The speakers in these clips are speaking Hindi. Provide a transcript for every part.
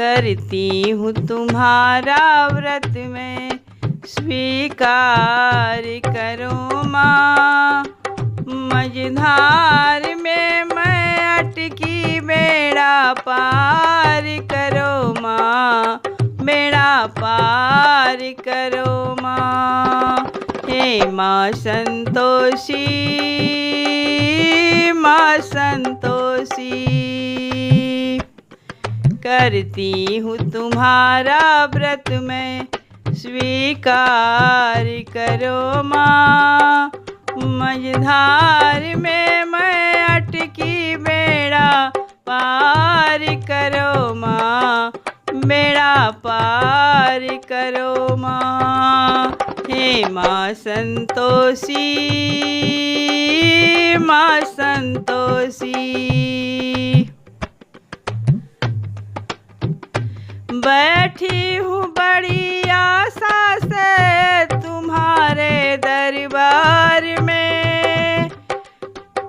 करती हूँ तुम्हारा व्रत में स्वीकार करो माँ। मझधार में मैं अटकी बेड़ा पार करो माँ, बेड़ा पार करो माँ। हे माँ संतोषी, माँ संतोषी, करती हूँ तुम्हारा व्रत मैं स्वीकार करो माँ। मझधार में मैं अटकी बेड़ा पार करो माँ, बेड़ा पार करो माँ। हे माँ संतोषी, माँ संतोषी, बैठी हूँ बड़ी आशा से तुम्हारे दरबार में।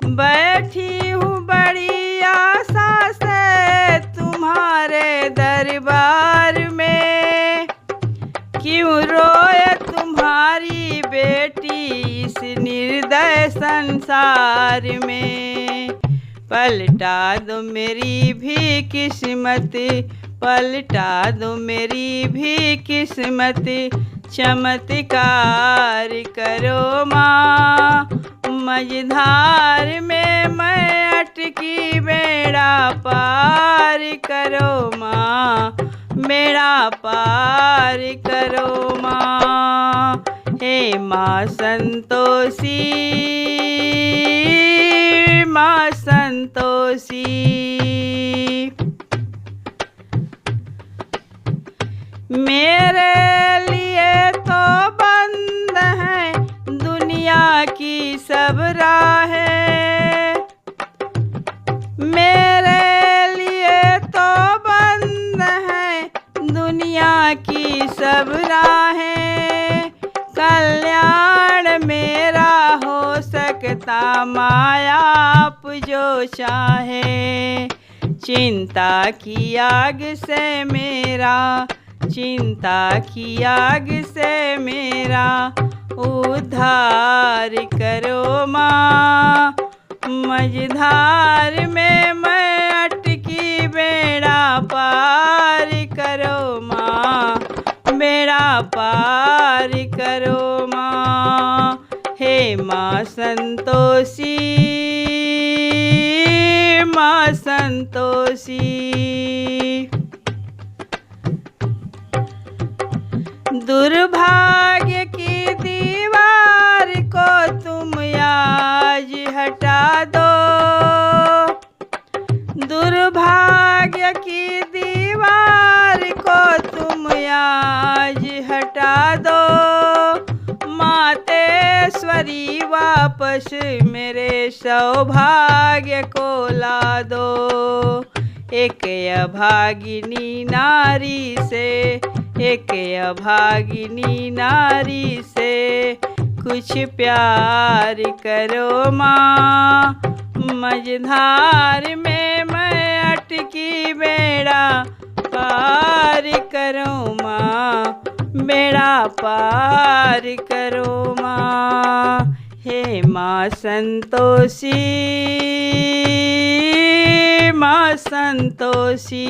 बैठी हूँ बड़ी आशा से तुम्हारे दरबार में। क्यों रोए तुम्हारी बेटी इस निर्दय संसार में। पलटा दो मेरी भी किस्मत, पलटा दो मेरी भी किस्मत, चमत्कार करो माँ। मझधार में मैं अटकी बेड़ा पार करो माँ, बेड़ा पार करो माँ। हे माँ संतोषी, माँ संतोषी, मेरे लिए तो बंद है दुनिया की सब राहें। मेरे लिए तो बंद है दुनिया की सब राहें। कल्याण मेरा हो सकता माया आप जो चाहे। चिंता की आग से मेरा, चिंता की आग से मेरा उद्धार करो माँ। मझधार में मैं अटकी बेड़ा पार करो माँ, बेड़ा पार करो माँ। हे माँ संतोषी, माँ संतोषी, दुर्भाग्य की दीवार को तुम आज हटा दो। दुर्भाग्य की दीवार को तुम आज हटा दो। मातेश्वरी वापस मेरे सौभाग्य को ला दो। एक अभागिनी नारी से, एक अभागिनी नारी से कुछ प्यार करो माँ। मझधार में मैं अटकी बेड़ा पार करो माँ, बेड़ा पार करो माँ। हे माँ संतोषी, माँ संतोषी।